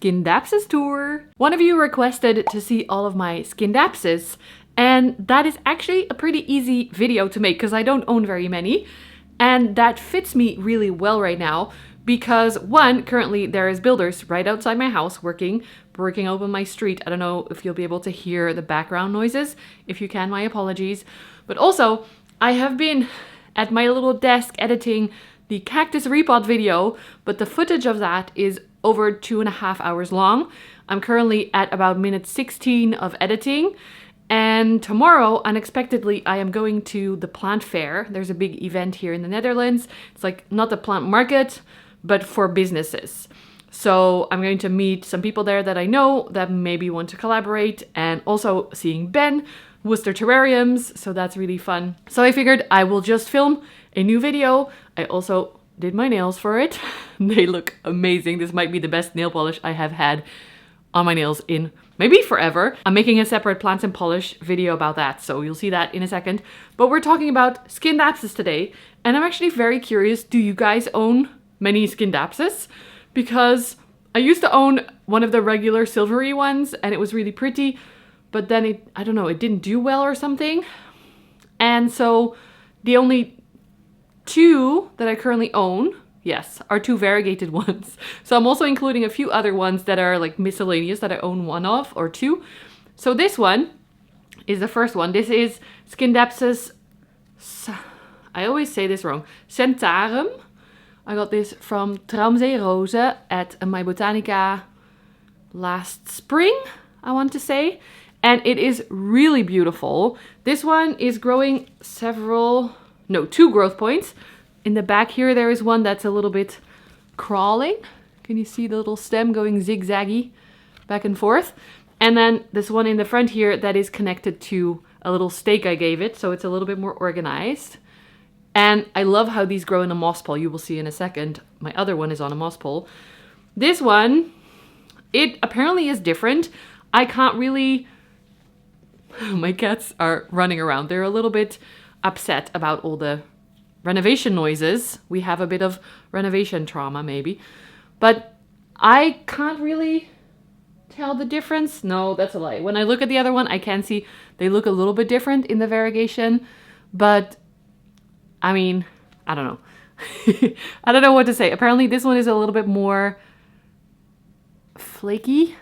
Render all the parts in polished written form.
Scindapsus tour. One of you requested to see all of my Scindapsus, and that is actually a pretty easy video to make because I don't own very many. And that fits me really well right now because one, currently there is builders right outside my house working open my street. I don't know if you'll be able to hear the background noises. If you can, my apologies. But also, I have been at my little desk editing the cactus repot video, but the footage of that is over 2.5 hours long. I'm currently at about minute 16 of editing. And tomorrow, unexpectedly, I am going to the plant fair. There's a big event here in the Netherlands. It's like not a plant market, but for businesses. So I'm going to meet some people there that I know that maybe want to collaborate, and also seeing Ben, Worcester Terrariums. So that's really fun. So I figured I will just film a new video. I also did my nails for it. They look amazing. This might be the best nail polish I have had on my nails in maybe forever. I'm making a separate plants and polish video about that, so you'll see that in a second. But we're talking about Scindapsus today, and I'm actually very curious, do you guys own many Scindapsus? Because I used to own one of the regular silvery ones, and it was really pretty, but then I don't know, it didn't do well or something. And so the only two that I currently own, yes, are two variegated ones. So I'm also including a few other ones that are like miscellaneous that I own one of or two. So this one is the first one. This is Scindapsus, I always say this wrong, sentarum. I got this from Roos at My Botanica last spring, I want to say. And it is really beautiful. This one is growing two growth points. In the back here, there is one that's a little bit crawling. Can you see the little stem going zigzaggy back and forth? And then this one in the front here that is connected to a little stake I gave it, so it's a little bit more organized. And I love how these grow in a moss pole. You will see in a second. My other one is on a moss pole. This one, it apparently is different. I can't really... My cats are running around. They're a little bit upset about all the renovation noises. We have a bit of renovation trauma maybe. But I can't really tell the difference. No, that's a lie. When I look at the other one, I can see they look a little bit different in the variegation. But I mean, I don't know. I don't know what to say. Apparently this one is a little bit more flaky.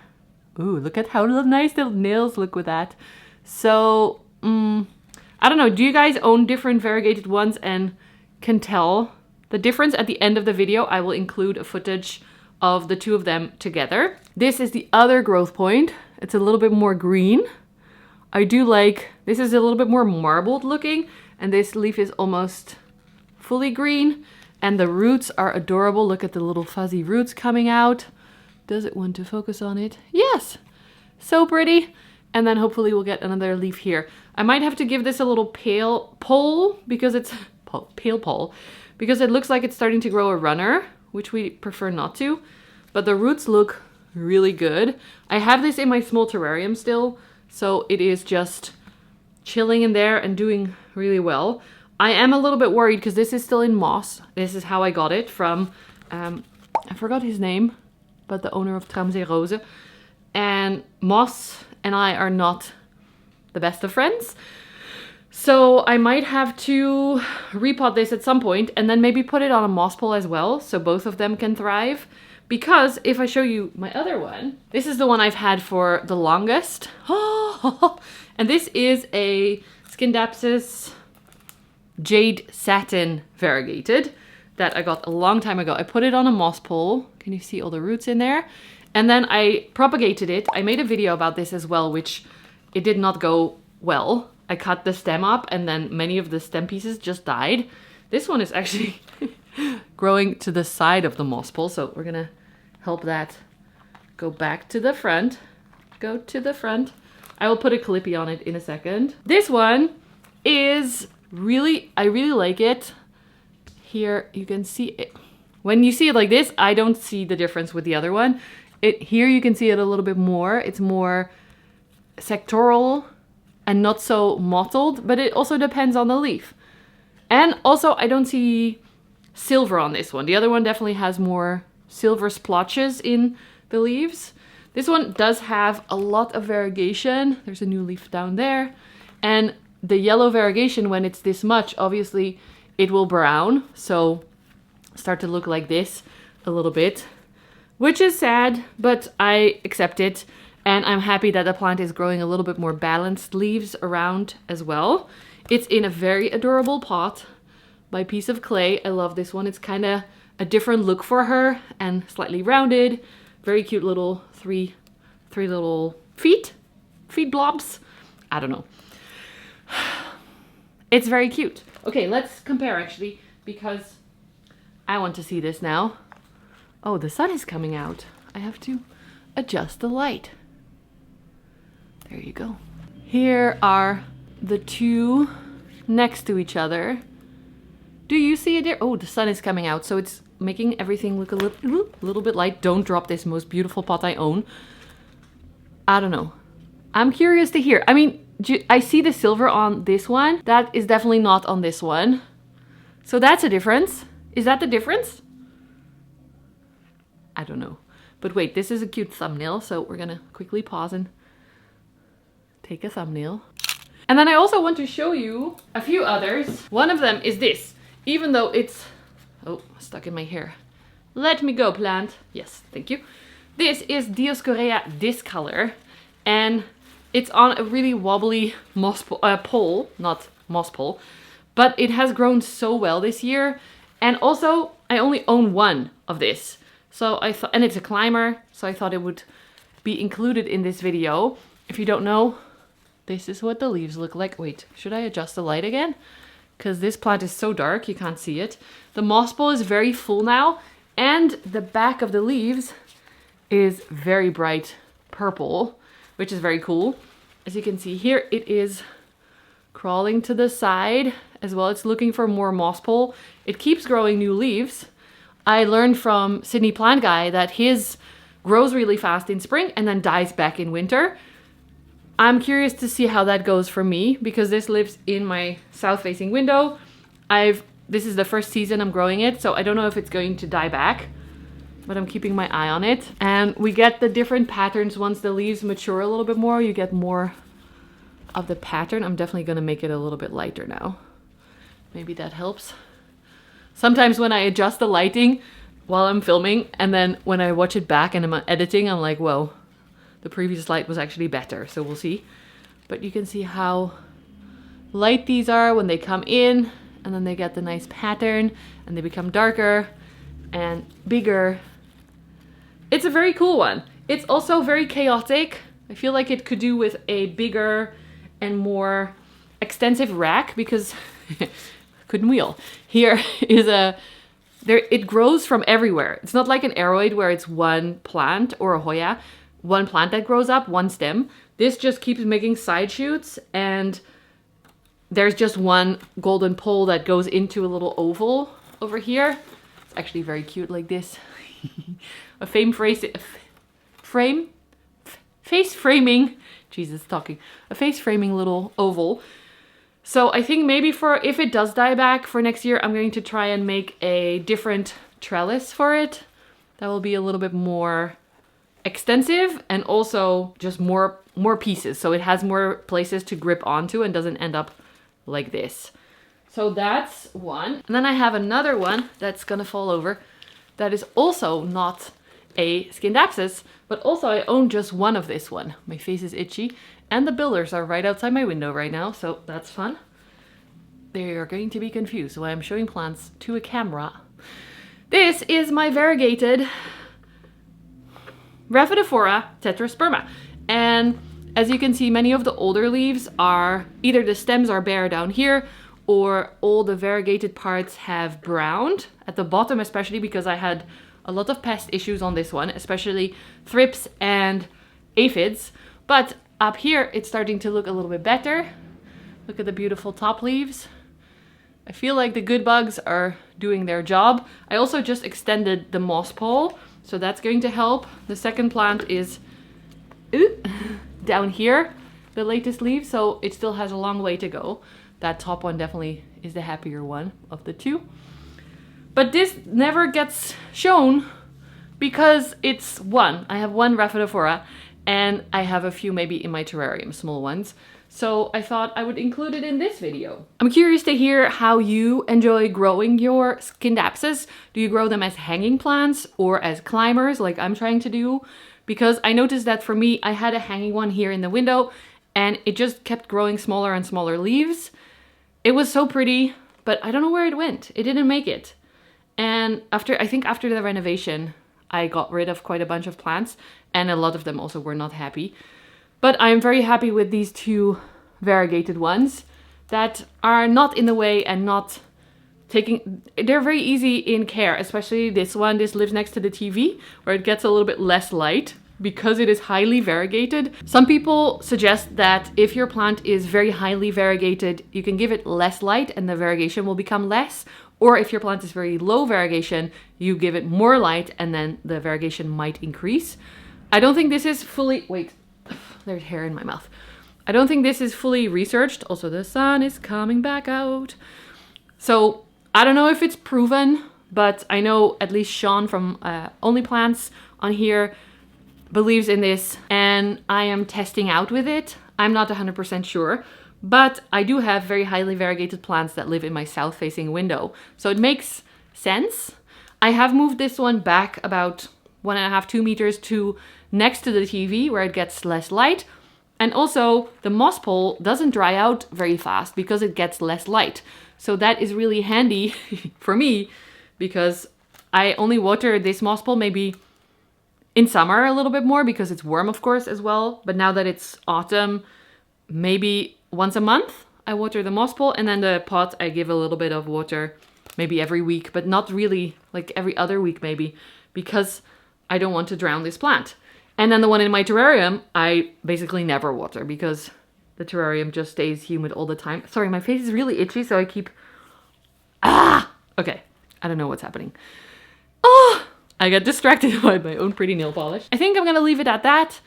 Ooh, look at how nice the nails look with that. So, I don't know. Do you guys own different variegated ones and can tell the difference? At the end of the video, I will include a footage of the two of them together. This is the other growth point. It's a little bit more green. I do like, this is a little bit more marbled looking, and this leaf is almost fully green, and the roots are adorable. Look at the little fuzzy roots coming out. Does it want to focus on it? Yes, so pretty. And then hopefully we'll get another leaf here. I might have to give this a little pale pole because it's pale pole because it looks like it's starting to grow a runner, which we prefer not to. But the roots look really good. I have this in my small terrarium still, so it is just chilling in there and doing really well. I am a little bit worried because this is still in moss. This is how I got it from, I forgot his name, but the owner of Roos. And moss and I are not the best of friends. So I might have to repot this at some point and then maybe put it on a moss pole as well, so both of them can thrive. Because if I show you my other one, this is the one I've had for the longest. And this is a Scindapsus jade satin variegated that I got a long time ago. I put it on a moss pole. Can you see all the roots in there? And then I propagated it. I made a video about this as well, which it did not go well. I cut the stem up and then many of the stem pieces just died. This one is actually growing to the side of the moss pole, so we're gonna help that go back to the front. Go to the front. I will put a clippy on it in a second. This one is I really like it. Here you can see it. When you see it like this, I don't see the difference with the other one. Here you can see it a little bit more. It's more sectoral and not so mottled, but it also depends on the leaf. And also I don't see silver on this one. The other one definitely has more silver splotches in the leaves. This one does have a lot of variegation. There's a new leaf down there. And the yellow variegation, when it's this much, obviously it will brown. So start to look like this a little bit, which is sad, but I accept it. And I'm happy that the plant is growing a little bit more balanced leaves around as well. It's in a very adorable pot by Piece of Clay. I love this one. It's kind of a different look for her and slightly rounded. Very cute little three little feet blobs. I don't know. It's very cute. Okay, let's compare actually, because I want to see this now. Oh, the sun is coming out. I have to adjust the light. There you go. Here are the two next to each other. Do you see it there? Oh, the sun is coming out, so it's making everything look a little bit light. Don't drop this most beautiful pot I own. I don't know. I'm curious to hear. I mean, I see the silver on this one. That is definitely not on this one. So that's a difference. Is that the difference? I don't know. But wait, this is a cute thumbnail, so we're gonna quickly pause and take a thumbnail. And then I also want to show you a few others. One of them is this. Even though it's, oh, stuck in my hair. Let me go, plant. Yes, thank you. This is Dioscorea discolor, and it's on a really wobbly moss pole, not moss pole, but it has grown so well this year. And also, I only own one of this. So I thought, and it's a climber, so I thought it would be included in this video. If you don't know, this is what the leaves look like. Wait, should I adjust the light again? Because this plant is so dark, you can't see it. The moss pole is very full now, and the back of the leaves is very bright purple, which is very cool. As you can see here, it is crawling to the side as well. It's looking for more moss pole. It keeps growing new leaves. I learned from Sydney Plant Guy that his grows really fast in spring and then dies back in winter. I'm curious to see how that goes for me, because this lives in my south-facing window. This is the first season I'm growing it, so I don't know if it's going to die back, but I'm keeping my eye on it. And we get the different patterns once the leaves mature a little bit more. You get more of the pattern. I'm definitely going to make it a little bit lighter now. Maybe that helps. Sometimes when I adjust the lighting while I'm filming, and then when I watch it back and I'm editing, I'm like, whoa, the previous light was actually better. So we'll see. But you can see how light these are when they come in, and then they get the nice pattern and they become darker and bigger. It's a very cool one. It's also very chaotic. I feel like it could do with a bigger and more extensive rack, because couldn't wheel. Here is it grows from everywhere. It's not like an aroid where it's one plant, or a Hoya, one plant that grows up, one stem. This just keeps making side shoots, and there's just one golden pole that goes into a little oval over here. It's actually very cute like this. A face framing, Jesus, talking. A face framing little oval. So I think maybe if it does die back for next year, I'm going to try and make a different trellis for it. That will be a little bit more extensive and also just more pieces. So it has more places to grip onto and doesn't end up like this. So that's one. And then I have another one that's gonna fall over that is also not a Scindapsus, but also I own just one of this one. My face is itchy and the builders are right outside my window right now, so that's fun. They are going to be confused why I'm showing plants to a camera. This is my variegated Repot tetrasperma. And as you can see, many of the older leaves are either the stems are bare down here, or all the variegated parts have browned at the bottom, especially because I had a lot of pest issues on this one, especially thrips and aphids. But up here, it's starting to look a little bit better. Look at the beautiful top leaves. I feel like the good bugs are doing their job. I also just extended the moss pole, so that's going to help. The second plant is down here, the latest leaf, so it still has a long way to go. That top one definitely is the happier one of the two. But this never gets shown because it's one. I have one Rhaphidophora and I have a few maybe in my terrarium, small ones. So I thought I would include it in this video. I'm curious to hear how you enjoy growing your Scindapsus. Do you grow them as hanging plants or as climbers like I'm trying to do? Because I noticed that for me, I had a hanging one here in the window and it just kept growing smaller and smaller leaves. It was so pretty, but I don't know where it went. It didn't make it. And I think after the renovation, I got rid of quite a bunch of plants and a lot of them also were not happy. But I'm very happy with these two variegated ones that are not in the way and not taking... They're very easy in care, especially this one. This lives next to the TV where it gets a little bit less light because it is highly variegated. Some people suggest that if your plant is very highly variegated, you can give it less light and the variegation will become less. Or if your plant is very low variegation, you give it more light and then the variegation might increase. I don't think this is fully... Wait. There's hair in my mouth. I don't think this is fully researched. Also, the sun is coming back out. So I don't know if it's proven, but I know at least Sean from Only Plants on here believes in this and I am testing out with it. I'm not 100% sure, but I do have very highly variegated plants that live in my south-facing window. So it makes sense. I have moved this one back about 1.5, 2 meters to next to the TV where it gets less light. And also the moss pole doesn't dry out very fast because it gets less light. So that is really handy for me because I only water this moss pole maybe in summer a little bit more because it's warm, of course, as well. But now that it's autumn, maybe once a month I water the moss pole, and then the pot I give a little bit of water maybe every week, but not really, like every other week maybe, because I don't want to drown this plant. And then the one in my terrarium, I basically never water because the terrarium just stays humid all the time. Sorry, my face is really itchy, so I keep... Okay, I don't know what's happening. Oh, I got distracted by my own pretty nail polish. I think I'm gonna leave it at that.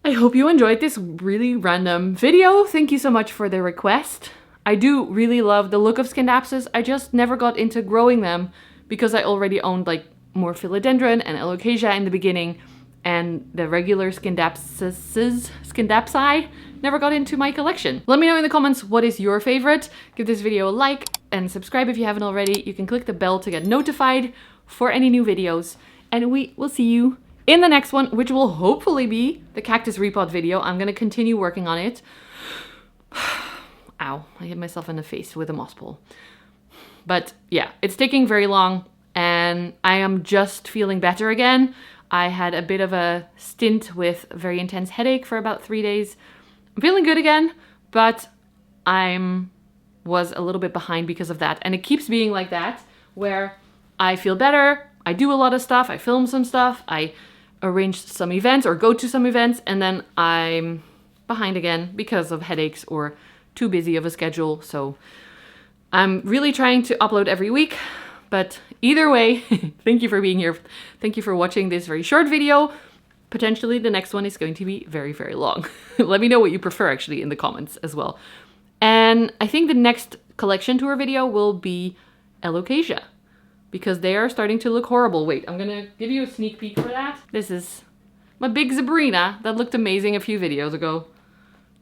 I hope you enjoyed this really random video. Thank you so much for the request. I do really love the look of Scindapsus. I just never got into growing them because I already owned like more philodendron and alocasia in the beginning. And the regular Scindapsi never got into my collection. Let me know in the comments what is your favorite. Give this video a like and subscribe if you haven't already. You can click the bell to get notified for any new videos. And we will see you in the next one, which will hopefully be the cactus repot video. I'm gonna continue working on it. Ow, I hit myself in the face with a moss pole. But yeah, it's taking very long and I am just feeling better again. I had a bit of a stint with a very intense headache for about 3 days. I'm feeling good again, but was a little bit behind because of that. And it keeps being like that, where I feel better, I do a lot of stuff, I film some stuff, I arrange some events or go to some events, and then I'm behind again because of headaches or too busy of a schedule. So I'm really trying to upload every week. But either way, thank you for being here. Thank you for watching this very short video. Potentially the next one is going to be very, very long. Let me know what you prefer actually in the comments as well. And I think the next collection tour video will be alocasia because they are starting to look horrible. Wait, I'm gonna give you a sneak peek for that. This is my big Zabrina that looked amazing a few videos ago.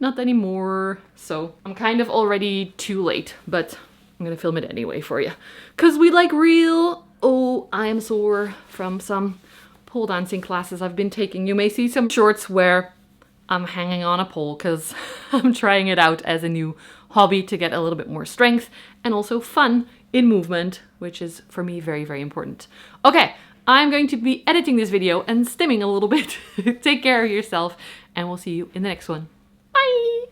Not anymore. So I'm kind of already too late, but I'm gonna film it anyway for you. Cause we like real... Oh, I am sore from some pole dancing classes I've been taking. You may see some shorts where I'm hanging on a pole because I'm trying it out as a new hobby to get a little bit more strength and also fun in movement, which is for me very, very important. Okay, I'm going to be editing this video and stimming a little bit. Take care of yourself and we'll see you in the next one. Bye!